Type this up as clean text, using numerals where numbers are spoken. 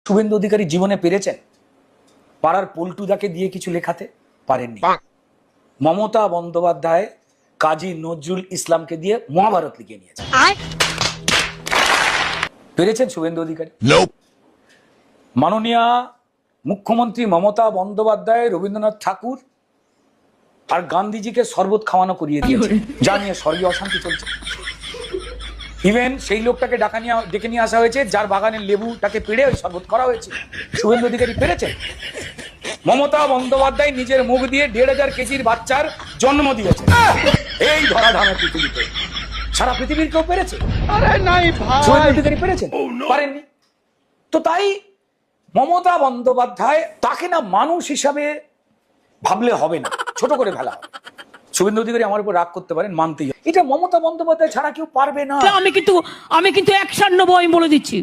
শুভেন্দু অধিকারী জীবনে পেরেছেন পাড়ার পল্টুদাকে দিয়ে কিছু লেখাতে? পারেননি। মমতা বন্দ্যোপাধ্যায় কাজী নজরুল ইসলামকে দিয়ে মহাভারত লিখে নিয়েছে। পেরেছেন শুভেন্দু অধিকারী? মাননীয় মুখ্যমন্ত্রী মমতা বন্দ্যোপাধ্যায় রবীন্দ্রনাথ ঠাকুর আর গান্ধীজিকে শরবত খাওয়ানো করিয়ে দিয়েছে, যা নিয়ে স্বর্গীয় অশান্তি চলছে। ইভেন সেই লোকটাকে ডেকে নিয়ে আসা হয়েছে যার বাগানের লেবুটাকে পেড়ে ওই শরবত করা হয়েছে। শুভেন্দু অধিকারী পেরেছেন? মমতা বন্দ্যোপাধ্যায় নিজের মুখ দিয়ে ১,৫০০ কেজির বাচ্চার জন্ম দিয়েছে এই ধরাধামের পৃথিবীতে। সারা পৃথিবীর কেউ পেরেছে? শুভেন্দু অধিকারী পেরেছেন? পারেননি। তো তাই মমতা বন্দ্যোপাধ্যায় তাকে না মানুষ হিসাবে ভাবলে হবে না, ছোট করে ফেলা হবে। শুভেন্দু অধিকারী আমার উপর রাগ করতে পারেন, মানতেই হবে। এটা মমতা বন্দ্যোপাধ্যায় ছাড়া কেউ পারবে না। আমি কিন্তু ১ বলে দিচ্ছি।